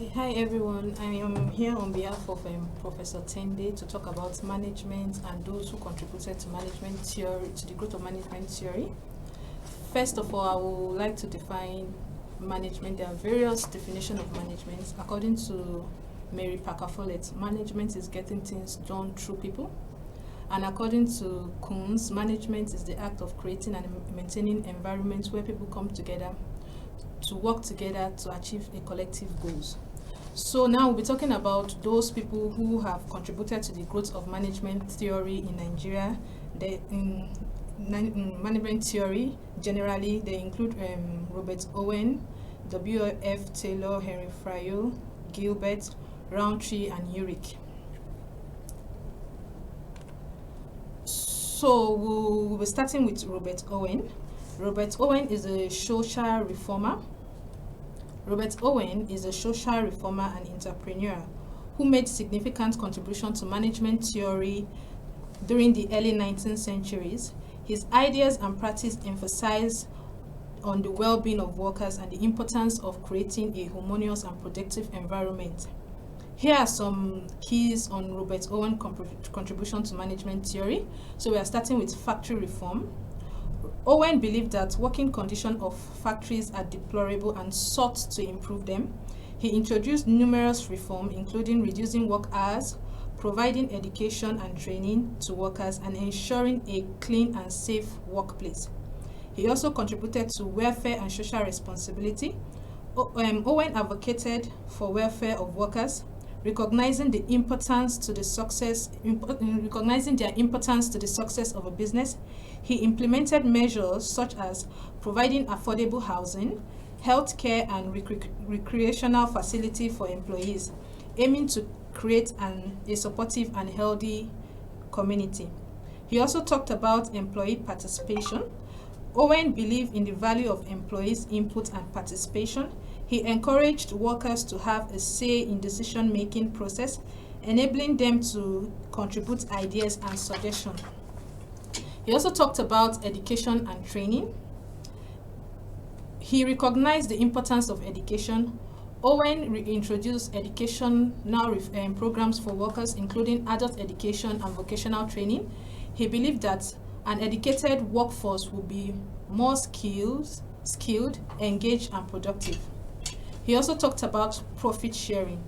Okay, hi everyone. I am here on behalf of Professor Tende to talk about management and those who contributed to management theory, to the growth of management theory. First of all, I would like to define management. There are various definitions of management. According to Mary Parker Follett, management is getting things done through people. And according to Kuhn's, management is the act of creating and maintaining environments where people come together to work together to achieve a collective goals. So now we'll be talking about those people who have contributed to the growth of management theory in Nigeria. In management theory, generally, they include Robert Owen, W.F. Taylor, Henri Fayol, Gilbert, Rowntree, and Urick. So we'll be starting with Robert Owen. Robert Owen is a social reformer. Robert Owen is a social reformer and entrepreneur who made significant contribution to management theory during the early 19th centuries. His ideas and practice emphasize on the well-being of workers and the importance of creating a harmonious and productive environment. Here are some keys on Robert Owen's contribution to management theory. So we are starting with factory reform. Owen believed that working conditions of factories are deplorable and sought to improve them. He introduced numerous reforms, including reducing work hours, providing education and training to workers, and ensuring a clean and safe workplace. He also contributed to welfare and social responsibility. Owen advocated for welfare of workers, recognizing their importance to the success of a business. He implemented measures such as providing affordable housing, healthcare, and recreational facility for employees, aiming to create a supportive and healthy community. He also talked about employee participation. Owen believed in the value of employees' input and participation. He encouraged workers to have a say in decision-making process, enabling them to contribute ideas and suggestions. He also talked about education and training. He recognized the importance of education. Owen reintroduced educational programs for workers, including adult education and vocational training. He believed that an educated workforce will be more skilled, engaged, and productive. He also talked about profit sharing.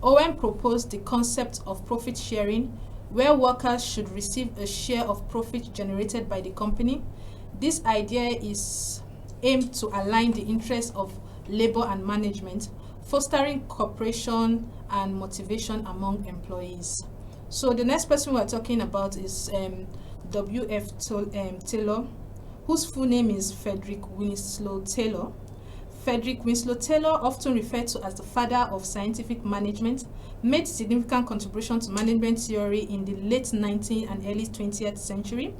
Owen proposed the concept of profit sharing, where workers should receive a share of profit generated by the company. This idea is aimed to align the interests of labor and management, fostering cooperation and motivation among employees. So the next person we're talking about is W.F. Taylor, whose full name is Frederick Winslow Taylor. Frederick Winslow Taylor, often referred to as the father of scientific management, made significant contribution to management theory in the late 19th and early 20th century.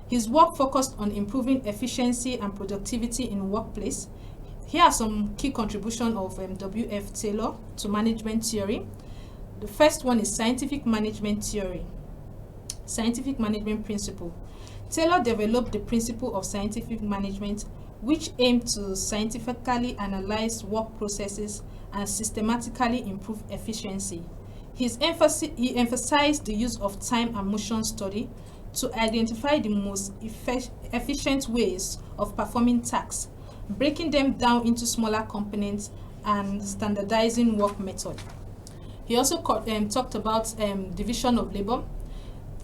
His work focused on improving efficiency and productivity in workplace. Here are some key contributions of W.F. Taylor to management theory. The first one is scientific management theory. Scientific management principle. Taylor developed the principle of scientific management, which aimed to scientifically analyze work processes and systematically improve efficiency. He emphasized the use of time and motion study to identify the most efficient ways of performing tasks, breaking them down into smaller components and standardizing work method. He also talked about division of labor.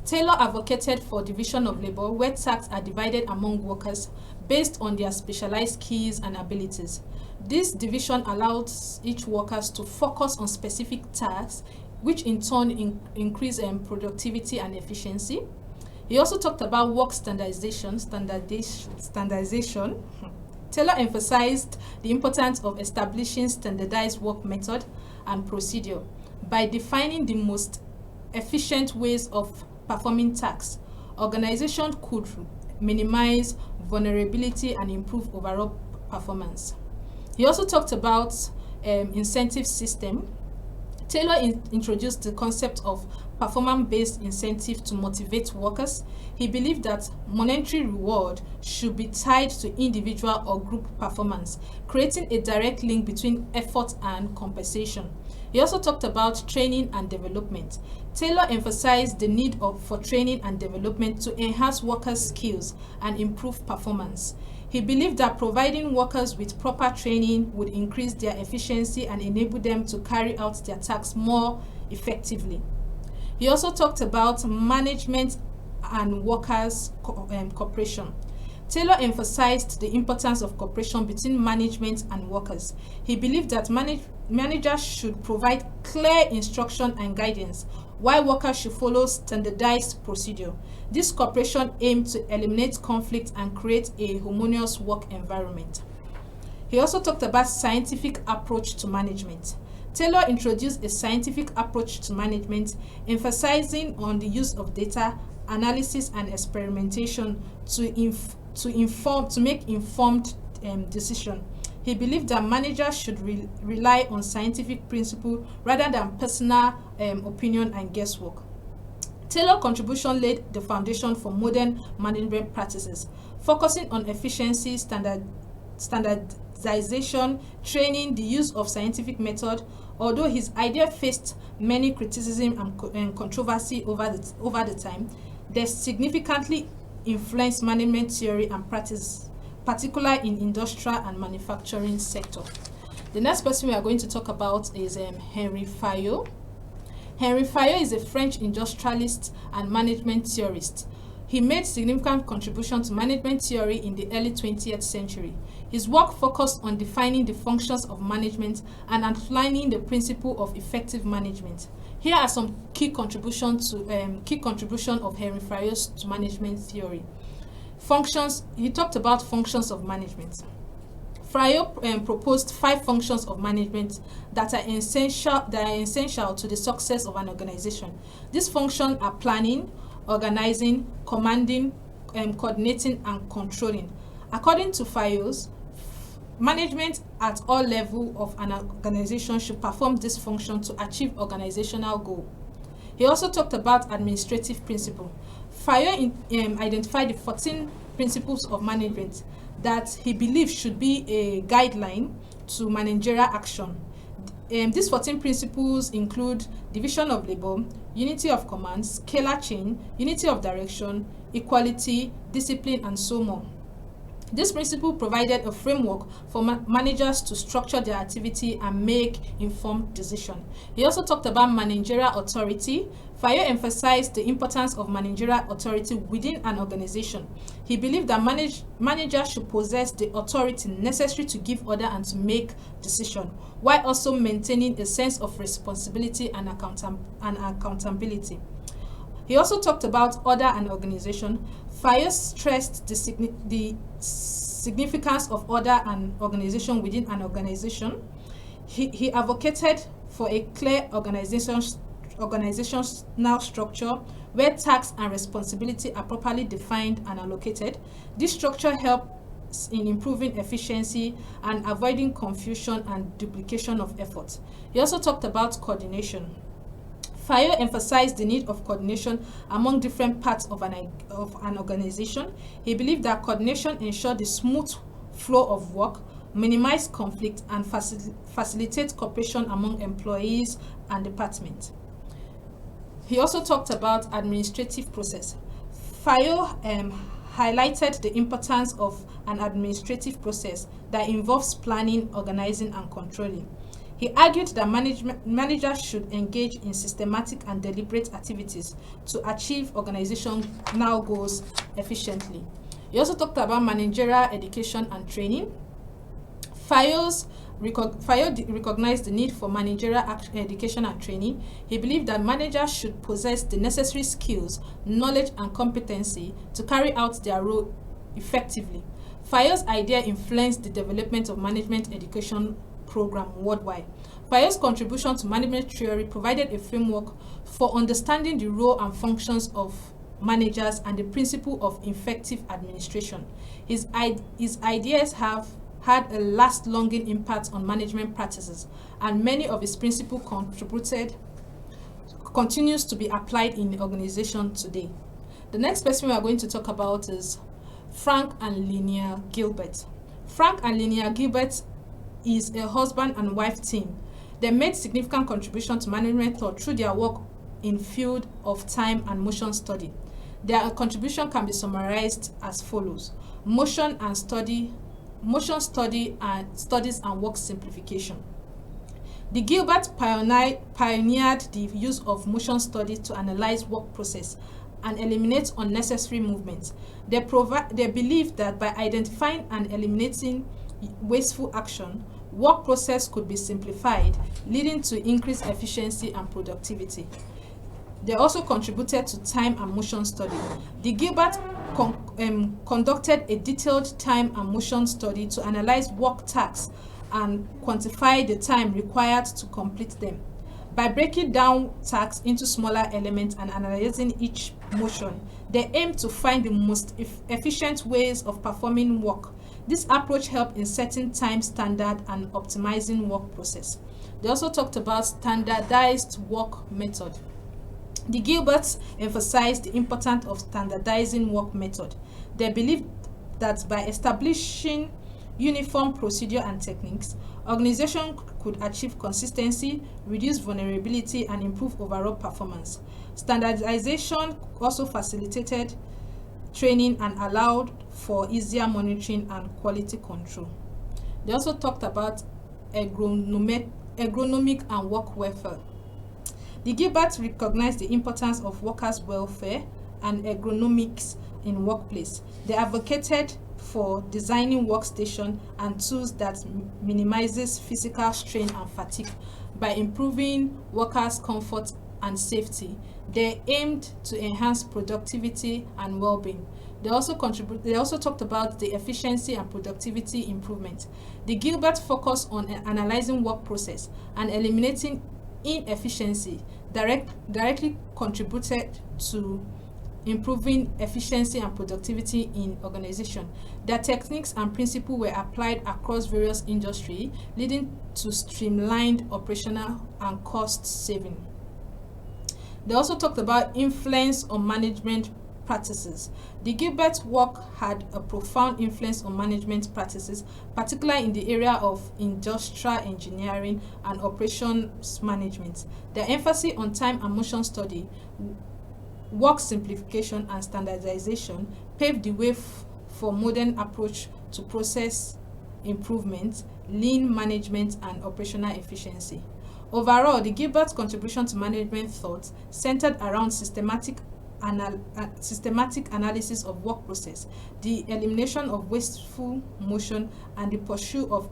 Taylor advocated for division of labor, where tasks are divided among workers based on their specialized skills and abilities. This division allows each worker to focus on specific tasks, which in turn increase productivity and efficiency. He also talked about work standardization. Taylor emphasized the importance of establishing standardized work method and procedure by defining the most efficient ways of performing tasks. Organizations could minimize vulnerability and improve overall performance. He also talked about incentive system. Taylor introduced the concept of performance-based incentive to motivate workers. He believed that monetary reward should be tied to individual or group performance, creating a direct link between effort and compensation. He also talked about training and development. Taylor emphasized the need for training and development to enhance workers' skills and improve performance. He believed that providing workers with proper training would increase their efficiency and enable them to carry out their tasks more effectively. He also talked about management and workers' cooperation. Taylor emphasized the importance of cooperation between management and workers. He believed that managers should provide clear instruction and guidance, while workers should follow standardized procedure. This cooperation aimed to eliminate conflict and create a harmonious work environment. He also talked about scientific approach to management. Taylor introduced a scientific approach to management, emphasizing on the use of data, analysis, and experimentation to make informed decisions. He believed that managers should rely on scientific principles rather than personal opinion and guesswork. Taylor's contribution laid the foundation for modern management practices, focusing on efficiency, standardization, training, the use of scientific method. Although his idea faced many criticism and controversy over the time, they significantly influenced management theory and practice, particularly in industrial and manufacturing sector. The next person we are going to talk about is Henri Fayol. Henri Fayol is a French industrialist and management theorist. He made significant contribution to management theory in the early 20th century. His work focused on defining the functions of management and outlining the principle of effective management. Here are some key contributions of Henri Fayol to management theory. Functions. He talked about functions of management. Fayol proposed 5 functions of management that are essential to the success of an organization. These functions are planning, organizing, commanding, coordinating, and controlling. According to Fayol, management at all levels of an organization should perform this function to achieve organizational goal. He also talked about administrative principle. Fayol identified the 14 principles of management that he believes should be a guideline to managerial action. These 14 principles include division of labor, unity of command, scalar chain, unity of direction, equality, discipline, and so on. This principle provided a framework for managers to structure their activity and make informed decisions. He also talked about managerial authority. Fayol emphasized the importance of managerial authority within an organization. He believed that managers should possess the authority necessary to give order and to make decisions, while also maintaining a sense of responsibility and accountability. He also talked about order and organization. Fayol stressed the significance of order and organization within an organization. He advocated for a clear organizational structure where tasks and responsibility are properly defined and allocated. This structure helps in improving efficiency and avoiding confusion and duplication of effort. He also talked about coordination. Fayol emphasized the need of coordination among different parts of an organization. He believed that coordination ensured the smooth flow of work, minimize conflict, and facilitate cooperation among employees and departments. He also talked about administrative process. Fayol highlighted the importance of an administrative process that involves planning, organizing, and controlling. He argued that managers should engage in systematic and deliberate activities to achieve organizational goals efficiently. He also talked about managerial education and training. Fayol recognized the need for managerial education and training. He believed that managers should possess the necessary skills, knowledge, and competency to carry out their role effectively. Fayol's idea influenced the development of management education program worldwide. Fayol's contribution to management theory provided a framework for understanding the role and functions of managers and the principle of effective administration. His ideas have had a last-longing impact on management practices, and many of its principles continues to be applied in the organization today. The next person we are going to talk about is Frank and Lilian Gilbert. Frank and Lilian Gilbert is a husband and wife team. They made significant contribution to management thought through their work in field of time and motion study. Their contribution can be summarized as follows: motion study and studies and work simplification. The Gilbert pioneered the use of motion study to analyze work process and eliminate unnecessary movements. They believed that by identifying and eliminating wasteful action, work process could be simplified, leading to increased efficiency and productivity. They also contributed to time and motion study. The Gilbert conducted a detailed time and motion study to analyze work tasks and quantify the time required to complete them. By breaking down tasks into smaller elements and analyzing each motion, they aim to find the most efficient ways of performing work. This approach helped in setting time standard and optimizing work process. They also talked about standardized work method. The Gilberts emphasized the importance of standardizing work method. They believed that by establishing uniform procedure and techniques, organization could achieve consistency, reduce vulnerability, and improve overall performance. Standardization also facilitated training and allowed for easier monitoring and quality control. They also talked about ergonomic and work welfare. The Gilberts recognized the importance of workers' welfare and ergonomics in workplace. They advocated for designing workstation and tools that minimizes physical strain and fatigue. By improving workers' comfort and safety, they aimed to enhance productivity and well-being. They also talked about the efficiency and productivity improvement. The Gilbert focused on analyzing work process and eliminating inefficiency, directly contributed to improving efficiency and productivity in organization. Their techniques and principles were applied across various industries, leading to streamlined operational and cost saving. They also talked about influence on management practices. The Gilbert work had a profound influence on management practices, particularly in the area of industrial engineering and operations management. Their emphasis on time and motion study, work simplification, and standardization paved the way for modern approach to process improvement, lean management, and operational efficiency. Overall, the Gilbert's contribution to management thought centered around systematic analysis of work process, the elimination of wasteful motion, and the pursuit of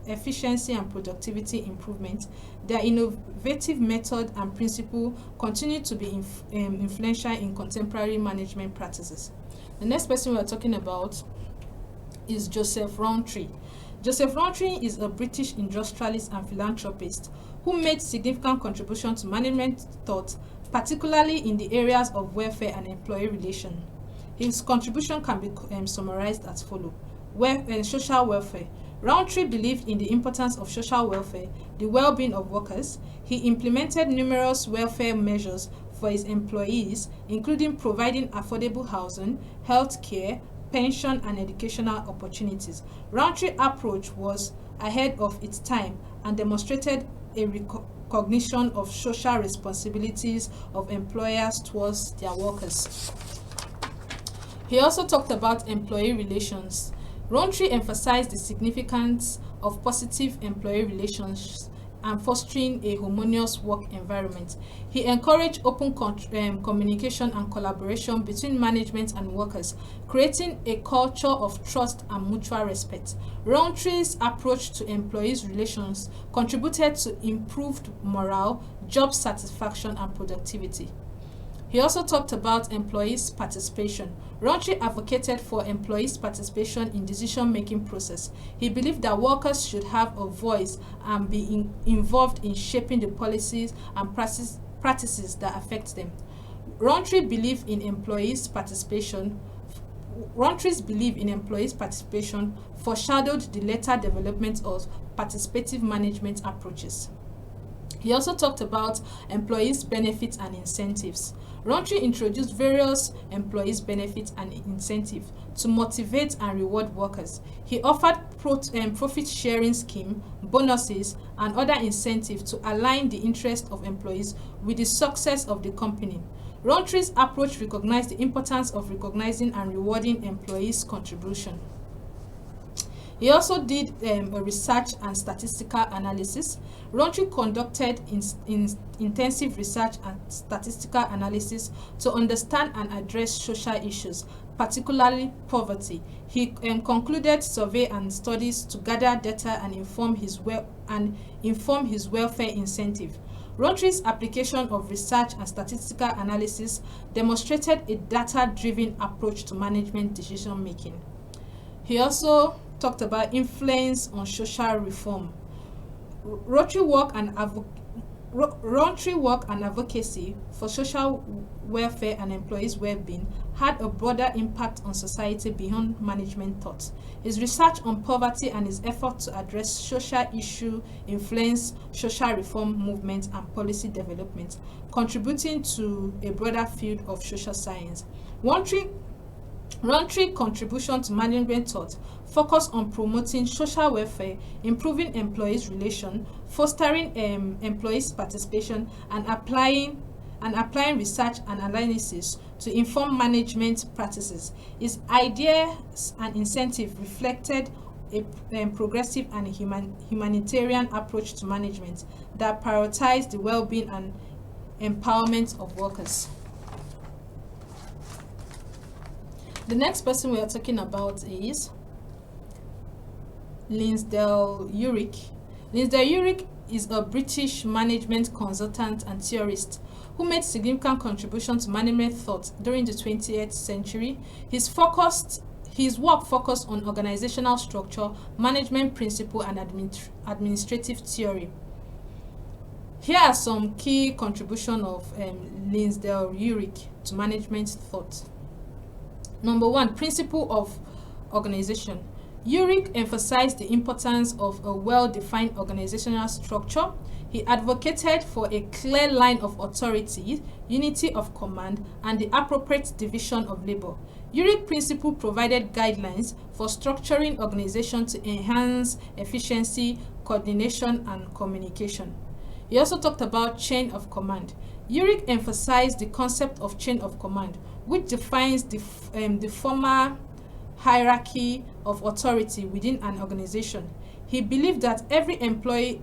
efficiency and productivity improvement. Their innovative method and principle continue to be influential in contemporary management practices. The next person we are talking about is Joseph Rowntree. Joseph Rowntree is a British industrialist and philanthropist who made significant contribution to management thought, particularly in the areas of welfare and employee relations. His contribution can be summarized as follows: social welfare. Rowntree believed in the importance of social welfare, the well-being of workers. He implemented numerous welfare measures for his employees, including providing affordable housing, health care, pension, and educational opportunities. Rowntree's approach was ahead of its time and demonstrated a recognition of social responsibilities of employers towards their workers. He also talked about employee relations. Rowntree emphasized the significance of positive employee relations and fostering a harmonious work environment. He encouraged open communication and collaboration between management and workers, creating a culture of trust and mutual respect. Rowntree's approach to employees' relations contributed to improved morale, job satisfaction, and productivity. He also talked about employees' participation. Rowntree advocated for employees' participation in decision-making process. He believed that workers should have a voice and be involved in shaping the policies and practices that affect them. Rowntree believed in employees' participation Rountree's belief in employees' participation foreshadowed the later development of participative management approaches. He also talked about employees' benefits and incentives. Rowntree introduced various employees' benefits and incentives to motivate and reward workers. He offered profit sharing scheme, bonuses, and other incentives to align the interests of employees with the success of the company. Rowntree's approach recognized the importance of recognizing and rewarding employees' contribution. He also did a research and statistical analysis. Rowntree conducted intensive research and statistical analysis to understand and address social issues, particularly poverty. He concluded survey and studies to gather data and inform his welfare incentive. Rowntree's application of research and statistical analysis demonstrated a data-driven approach to management decision-making. He also talked about influence on social reform. Rowntree work and advocacy for social welfare and employees' well-being had a broader impact on society beyond management thought. His research on poverty and his effort to address social issues influenced social reform movements and policy development, contributing to a broader field of social science. Rowntree's contribution to management thought focused on promoting social welfare, improving employees' relations, fostering employees' participation, and applying research and analysis to inform management practices. His ideas and incentives reflected a progressive and humanitarian approach to management that prioritized the well-being and empowerment of workers. The next person we are talking about is Lyndall Urick. Lyndall Urick is a British management consultant and theorist who made significant contributions to management thought during the 20th century. His work focused on organizational structure, management principle, and administrative theory. Here are some key contributions of Lyndall Urick to management thought. Number one, principle of organization. Urick emphasized the importance of a well-defined organizational structure. He advocated for a clear line of authority, unity of command, and the appropriate division of labor. Urick's principle provided guidelines for structuring organization to enhance efficiency, coordination, and communication. He also talked about chain of command. Urick emphasized the concept of chain of command, which defines the formal hierarchy of authority within an organization. He believed that every employee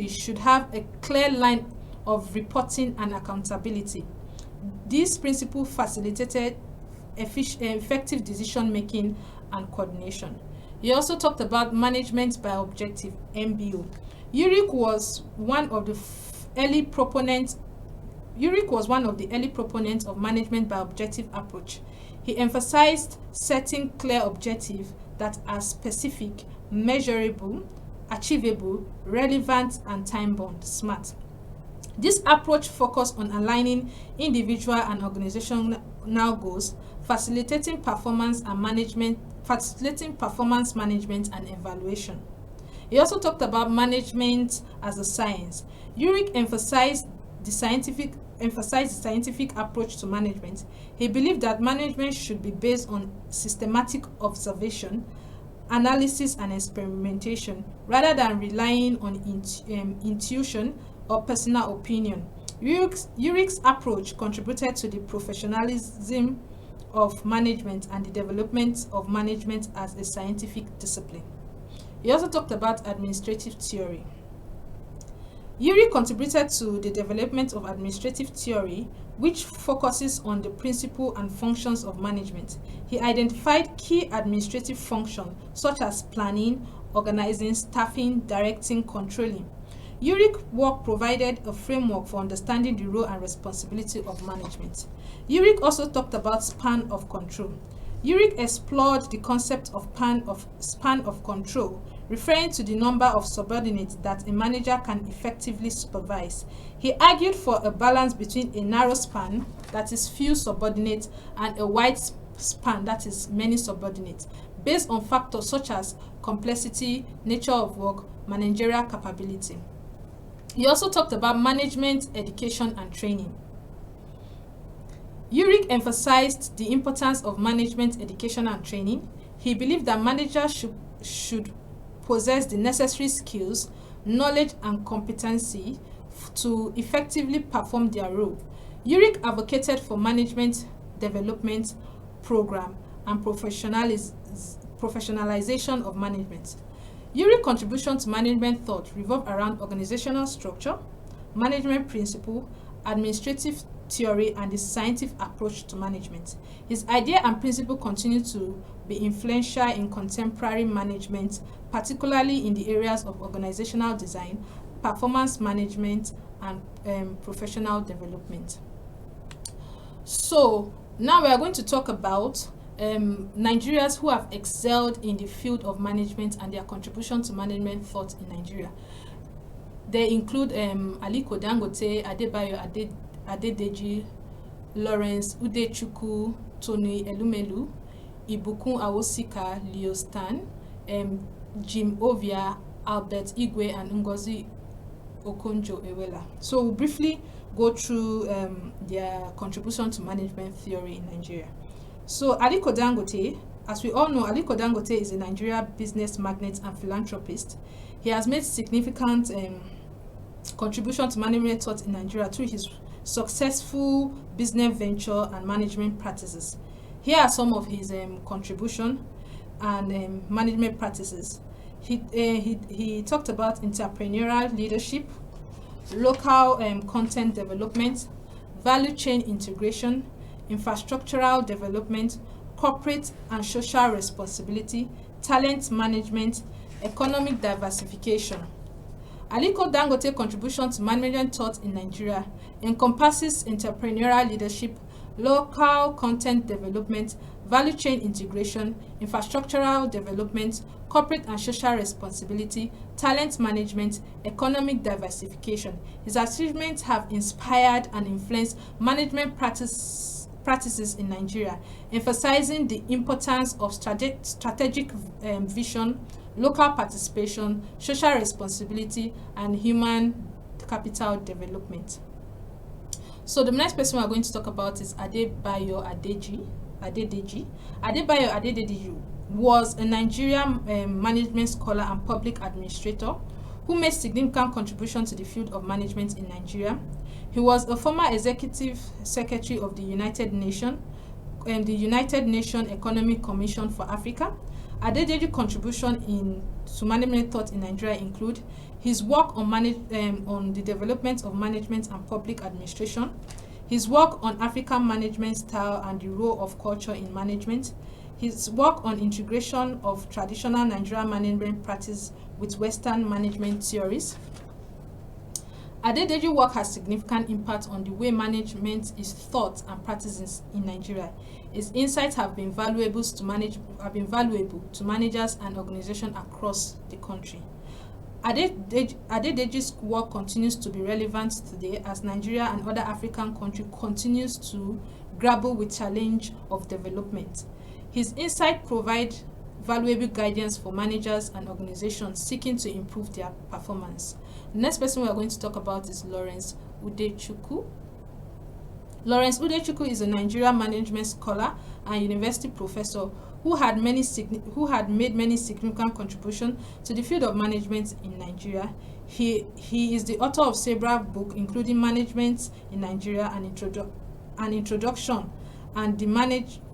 should have a clear line of reporting and accountability. This principle facilitated effective decision-making and coordination. He also talked about management by objective, MBO. Urick was one of the early proponents of management by objective approach. He emphasized setting clear objectives that are specific, measurable, achievable, relevant, and time-bound, SMART. This approach focused on aligning individual and organizational goals, facilitating performance management and evaluation. He also talked about management as a science. Urick emphasized the scientific approach to management. He believed that management should be based on systematic observation, analysis, and experimentation, rather than relying on intuition or personal opinion. Urick's approach contributed to the professionalism of management and the development of management as a scientific discipline. He also talked about administrative theory. Urick contributed to the development of administrative theory, which focuses on the principle and functions of management. He identified key administrative functions such as planning, organizing, staffing, directing, controlling. Urick's work provided a framework for understanding the role and responsibility of management. Urick also talked about span of control. Urick explored the concept of span of control, referring to the number of subordinates that a manager can effectively supervise. He argued for a balance between a narrow span, that is few subordinates, and a wide span, that is many subordinates, based on factors such as complexity, nature of work, managerial capability. He also talked about management, education, and training. Urick emphasized the importance of management, education, and training. He believed that managers should possess the necessary skills, knowledge, and competency to effectively perform their role. Urick advocated for management development program and professionalization of management. Urick's contribution to management thought revolved around organizational structure, management principle, administrative theory, and the scientific approach to management. His idea and principle continue to be influential in contemporary management, particularly in the areas of organizational design, performance management, and professional development. So now we are going to talk about Nigerians who have excelled in the field of management and their contribution to management thought in Nigeria. They include Aliko Dangote, Adebayo Adedeji, Lawrence Udechukwu, Tony Elumelu, Ibukun Awosika, Leo Stan, Jim Ovia, Albert Igwe, and Ngozi Okonjo-Iweala. So we'll briefly go through their contribution to management theory in Nigeria. So Aliko Dangote, as we all know, Aliko Dangote is a Nigerian business magnate and philanthropist. He has made significant contribution to management thought in Nigeria through his successful business venture and management practices. Here are some of his contribution and management practices. He talked about entrepreneurial leadership, local content development, value chain integration, infrastructural development, corporate and social responsibility, talent management, economic diversification. Aliko Dangote's contribution to management thought in Nigeria encompasses entrepreneurial leadership, local content development, value chain integration, infrastructural development, corporate and social responsibility, talent management, economic diversification. His achievements have inspired and influenced management practices in Nigeria, emphasizing the importance of strategic vision, local participation, social responsibility, and human capital development. So the next person we are going to talk about is Adebayo Adedeji. Adebayo Adedeji was a Nigerian management scholar and public administrator who made significant contribution to the field of management in Nigeria. He was a former executive secretary of the United Nations and the United Nations Economic Commission for Africa. Adedeji's contribution to management thought in Nigeria include his work on the development of management and public administration, his work on African management style and the role of culture in management, his work on integration of traditional Nigerian management practice with Western management theories. Adedeji's work has significant impact on the way management is thought and practiced in Nigeria. His insights have been valuable to managers and organizations across the country. Adedeji's work continues to be relevant today as Nigeria and other African countries continues to grapple with challenge of development. His insights provide valuable guidance for managers and organizations seeking to improve their performance. The next person we are going to talk about is Lawrence Udechukwu. Lawrence Udechukwu is a Nigerian management scholar and university professor who had made many significant contributions to the field of management in Nigeria. He is the author of several books, including Management in Nigeria and Introduction and the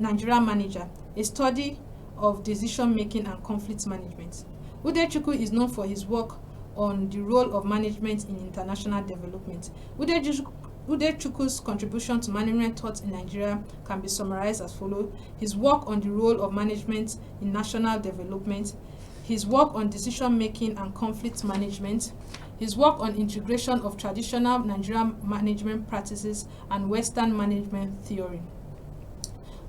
Nigerian Manager, a study of decision-making and conflict management. Udechukwu is known for his work on the role of management in international development. Udechukwu's contribution to management thought in Nigeria can be summarized as follows: his work on the role of management in national development, his work on decision-making and conflict management, his work on integration of traditional Nigerian management practices and Western management theory.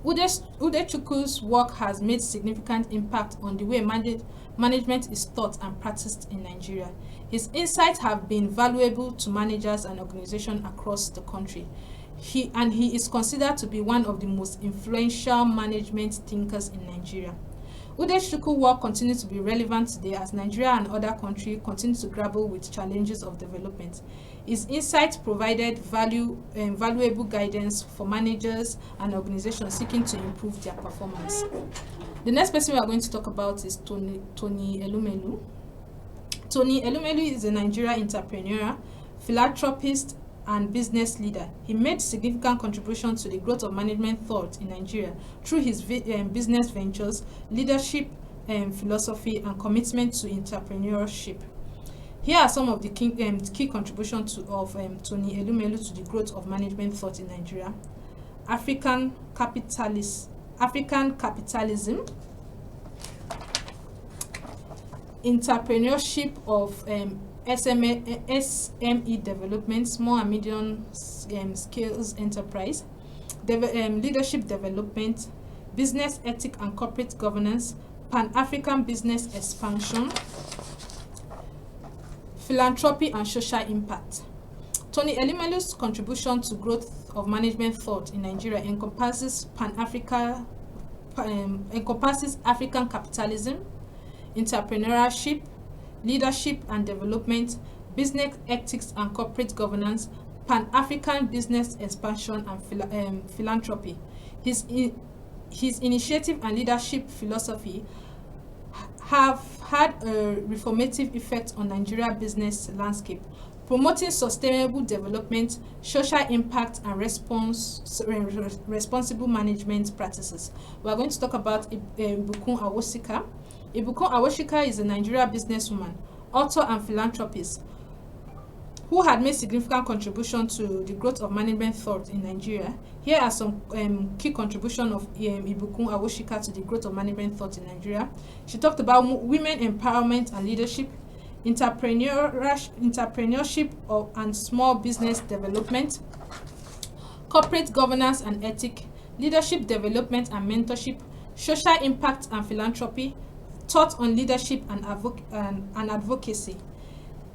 Udechukwu's work has made significant impact on the way management is thought and practiced in Nigeria. His insights have been valuable to managers and organizations across the country. He is considered to be one of the most influential management thinkers in Nigeria. Udechukwu work continues to be relevant today as Nigeria and other countries continue to grapple with challenges of development. His insights provided valuable guidance for managers and organizations seeking to improve their performance. The next person we are going to talk about is Tony Elumelu. Tony Elumelu is a Nigerian entrepreneur, philanthropist, and business leader. He made significant contributions to the growth of management thought in Nigeria through his business ventures, leadership philosophy, and commitment to entrepreneurship. Here are some of the key contributions of Tony Elumelu to the growth of management thought in Nigeria. African capitalism, entrepreneurship of SME development, small and medium scales enterprise, leadership development, business ethic and corporate governance, Pan-African business expansion, philanthropy and social impact. Tony Elumelu's contribution to growth of management thought in Nigeria encompasses African capitalism, entrepreneurship, leadership and development, business ethics and corporate governance, Pan-African business expansion, and philanthropy. His initiative and leadership philosophy have had a reformative effect on Nigeria business landscape, promoting sustainable development, social impact, and responsible management practices. We are going to talk about Ibukun Awosika. Ibukun Awosika is a Nigerian businesswoman, author, and philanthropist who had made significant contribution to the growth of management thought in Nigeria. Here are some key contributions of Ibukun Awosika to the growth of management thought in Nigeria. She talked about women empowerment and leadership, entrepreneurship and small business development, corporate governance and ethic, leadership development and mentorship, social impact and philanthropy, thought on leadership and advocacy.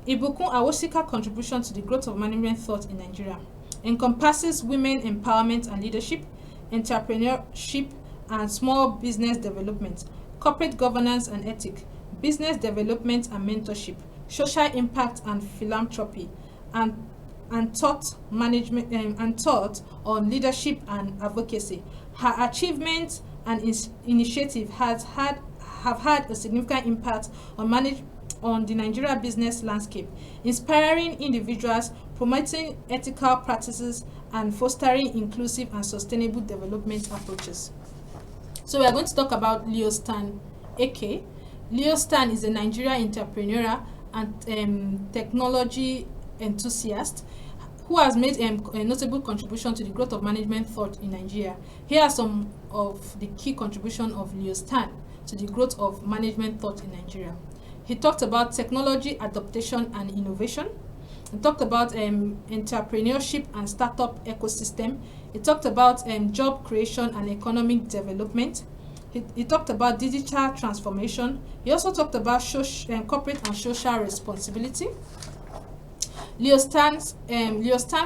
Ibukun Awosika's contribution to the growth of management thought in Nigeria encompasses women empowerment and leadership, entrepreneurship and small business development, corporate governance and ethics, business development and mentorship, social impact and philanthropy, and thought management and thought on leadership and advocacy. Her achievements and initiative have had a significant impact on the Nigeria business landscape, inspiring individuals, promoting ethical practices, and fostering inclusive and sustainable development approaches. So we are going to talk about Leo Stan Eke. Leo Stan is a Nigerian entrepreneur and technology enthusiast who has made a notable contribution to the growth of management thought in Nigeria. Here are some of the key contributions of Leo Stan to the growth of management thought in Nigeria. He talked about technology adaptation and innovation. He talked about entrepreneurship and startup ecosystem. He talked about job creation and economic development. He talked about digital transformation. He also talked about corporate and social responsibility. Leo Stan's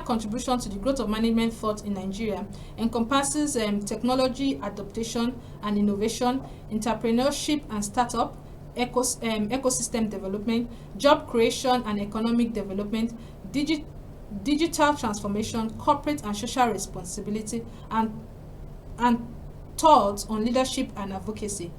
contribution to the growth of management thought in Nigeria encompasses technology adaptation and innovation, entrepreneurship and startup, ecosystem development, job creation and economic development, digital transformation, corporate and social responsibility, and thoughts on leadership and advocacy.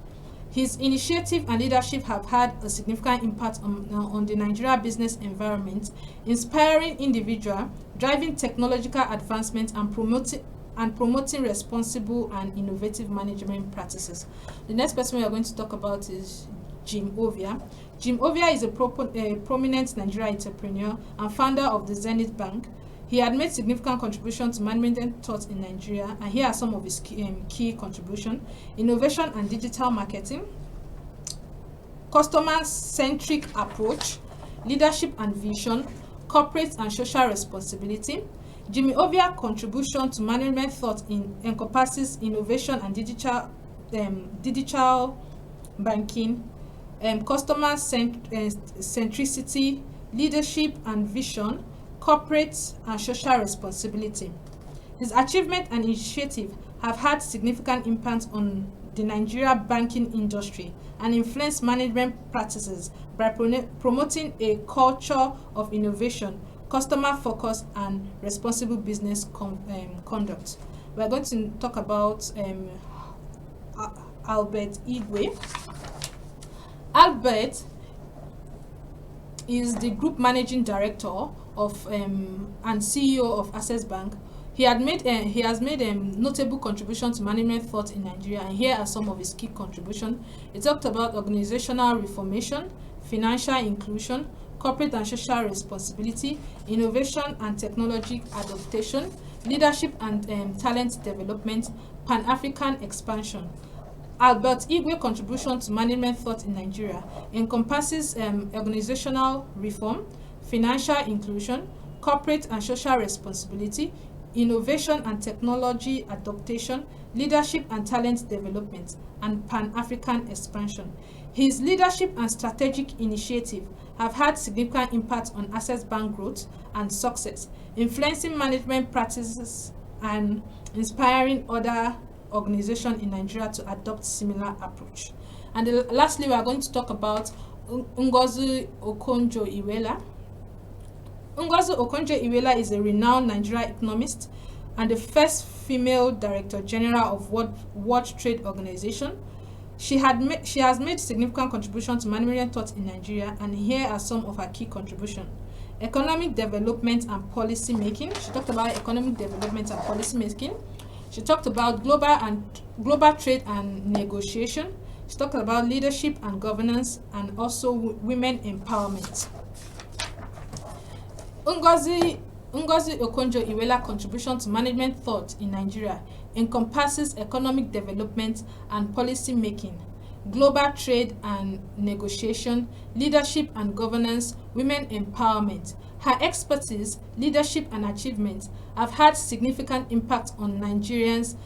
His initiative and leadership have had a significant impact on the Nigeria business environment, inspiring individuals, driving technological advancement, and promoting responsible and innovative management practices. The next person we are going to talk about is Jim Ovia. Jim Ovia is a prominent Nigerian entrepreneur and founder of the Zenith Bank. He had made significant contributions to management thought in Nigeria, and here are some of his key contributions: innovation and digital marketing, customer-centric approach, leadership and vision, corporate and social responsibility. Jimmy Ovia's contribution to management thought encompasses innovation and digital banking, customer centricity, leadership and vision, corporate and social responsibility. His achievement and initiative have had significant impact on the Nigeria banking industry and influenced management practices by promoting a culture of innovation, customer focus, and responsible business conduct. We are going to talk about Albert Igwe. Albert is the group managing director of and CEO of Access Bank. He has made notable contributions to management thought in Nigeria, and here are some of his key contributions. He talked about organizational reformation, financial inclusion, corporate and social responsibility, innovation and technology adaptation, leadership and talent development, Pan-African expansion. Albert Igwe's contribution to management thought in Nigeria encompasses organizational reform, financial inclusion, corporate and social responsibility, innovation and technology adaptation, leadership and talent development, and Pan-African expansion. His leadership and strategic initiative have had significant impact on Access Bank growth and success, influencing management practices and inspiring other organizations in Nigeria to adopt similar approach. And lastly, we are going to talk about Ngozi Okonjo-Iweala. Ngozi Okonjo-Iweala is a renowned Nigerian economist and the first female Director General of World Trade Organization. She has made significant contributions to management thought in Nigeria, and here are some of her key contributions. Economic development and policy making. She talked about economic development and policy making. She talked about global trade and negotiation. She talked about leadership and governance, and also women empowerment. Ngozi Okonjo-Iweala's contribution to management thought in Nigeria encompasses economic development and policy making, global trade and negotiation, leadership and governance, women empowerment. Her expertise, leadership, and achievements have had significant impact on Nigerians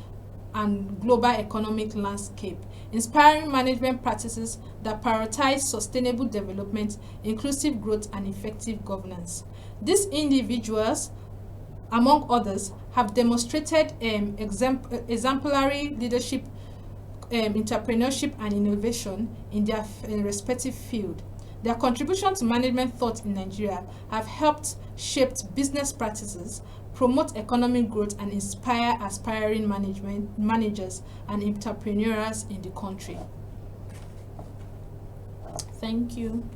and global economic landscape, inspiring management practices that prioritize sustainable development, inclusive growth, and effective governance. These individuals, among others, have demonstrated exemplary leadership, entrepreneurship, and innovation in their respective field. Their contribution to management thought in Nigeria have helped shape business practices, promote economic growth, and inspire aspiring managers and entrepreneurs in the country. Thank you.